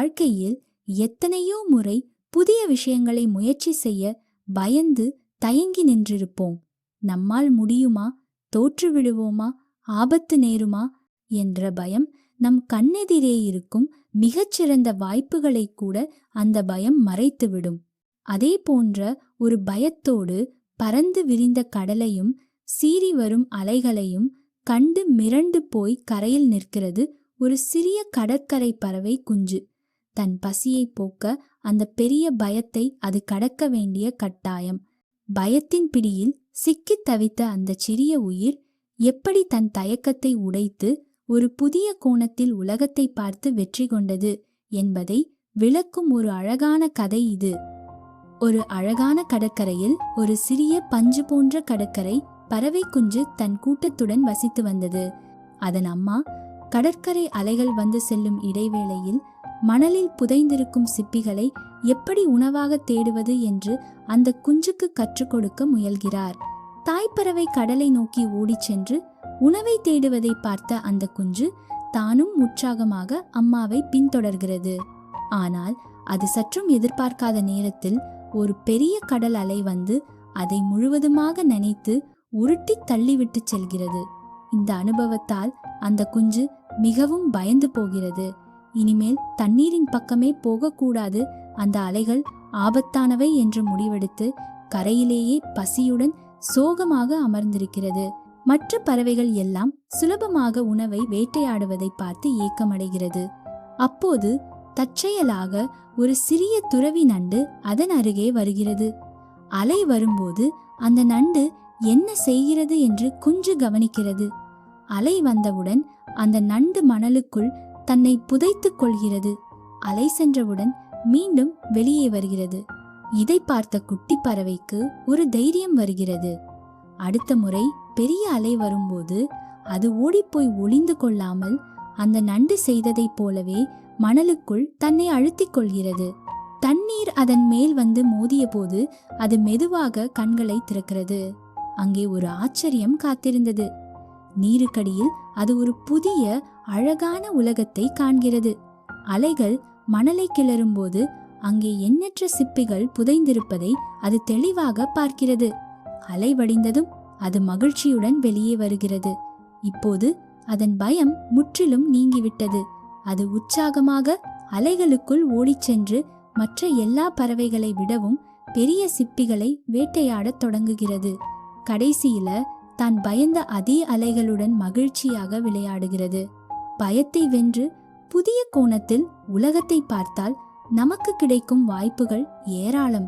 வாழ்க்கையில் எத்தனையோ முறை புதிய விஷயங்களை முயற்சி செய்ய பயந்து தயங்கி நின்றிருப்போம். நம்மால் முடியுமா, தோற்று விடுவோமா, ஆபத்து நேருமா என்ற பயம் நம் கண்ணெதிரே இருக்கும் மிகச்சிறந்த வாய்ப்புகளை கூட அந்த பயம் மறைத்துவிடும். அதே போன்ற ஒரு பயத்தோடு பறந்து விரிந்த கடலையும் சீறி வரும் அலைகளையும் கண்டு மிரண்டு போய் கரையில் நிற்கிறது ஒரு சிறிய கடற்கரை பறவை குஞ்சு. தன் பசியை போக்க அந்த பெரிய பயத்தை அது கடக்க வேண்டிய கட்டாயம். பயத்தின் பிடியில் சிக்கித் தவித்த அந்த சிறிய உயிர் எப்படி தன் தயக்கத்தை உடைத்து ஒரு புதிய கோணத்தில் உலகத்தை பார்த்து வெற்றி கொண்டது என்பதை விளக்கும் ஒரு அழகான கதை இது. ஒரு அழகான கடற்கரையில் ஒரு சிறிய பஞ்சு போன்ற கடற்கரை பறவை குஞ்சு தன் கூட்டத்துடன் வசித்து வந்தது. அதன் அம்மா கடற்கரை அலைகள் வந்து செல்லும் இடைவேளையில் மணலில் புதைந்திருக்கும் சிப்பிகளை எப்படி உணவாக தேடுவது என்று அந்த குஞ்சுக்கு கற்றுக் கொடுக்க முயல்கிறார். தாய்ப்பறவை கடலை நோக்கி ஓடிச் சென்று உணவை தேடுவதை பார்த்த அந்த குஞ்சு தானும் உற்சாகமாக அம்மாவை பின்தொடர்கிறது. ஆனால் அது சற்றும் எதிர்பார்க்காத நேரத்தில் ஒரு பெரிய கடல் அலை வந்து அதை முழுவதுமாக நனைத்து உருட்டி தள்ளிவிட்டு செல்கிறது. இந்த அனுபவத்தால் அந்த குஞ்சு மிகவும் பயந்து போகிறது. இனிமேல் தண்ணீரின் பக்கமே போகக்கூடாது, அந்த அலைகள் ஆபத்தானவை என்று முடிவெடுத்து கரையிலேயே பசியுடன் சோகமாக அமர்ந்திருக்கிறது. மற்ற பறவைகள் எல்லாம் சுலபமாக உணவை வேட்டையாடுவதை பார்த்து ஏக்கமடைகிறது. அப்போது தற்செயலாக ஒரு சிறிய துறவி நண்டு அதன் அருகே வருகிறது. அலை வரும்போது அந்த நண்டு என்ன செய்கிறது என்று குஞ்சு கவனிக்கிறது. அலை வந்தவுடன் அந்த நண்டு மணலுக்குள் தன்னை புதைத்துக் கொள்கிறது. அலை சென்றவுடன் மீண்டும் வெளியே வருகிறது. இதை பார்த்த குட்டி பறவைக்கு ஒரு தைரியம் வருகிறது. அடுத்த முறை பெரிய அலை வரும்போது அது ஓடிப்போய் ஒளிந்து கொள்ளாமல் அந்த நண்டு செய்ததைப் போலவே மணலுக்குள் தன்னை அழுத்திக் கொள்கிறது. தண்ணீர் அதன் மேல் வந்து மோதிய போது அது மெதுவாக கண்களை திறக்கிறது. அங்கே ஒரு ஆச்சரியம் காத்திருந்தது. நீருக்கடியில் அது ஒரு புதிய அழகான உலகத்தை காண்கிறது. அலைகள் மணலை கிளறும்போது அங்கே எண்ணற்ற சிப்பிகள் புதைந்திருப்பதை அது தெளிவாக பார்க்கிறது. அலை வடிந்ததும் அது மகிழ்ச்சியுடன் வெளியே வருகிறது. இப்போது அதன் பயம் முற்றிலும் நீங்கிவிட்டது. அது உற்சாகமாக அலைகளுக்குள் ஓடிச் சென்று மற்ற எல்லா பறவைகளை விடவும் பெரிய சிப்பிகளை வேட்டையாடத் தொடங்குகிறது. கடைசியில தான் பயந்த அதே அலைகளுடன் மகிழ்ச்சியாக விளையாடுகிறது. பயத்தை வென்று புதிய கோணத்தில் உலகத்தை பார்த்தால் நமக்கு கிடைக்கும் வாய்ப்புகள் ஏராளம்.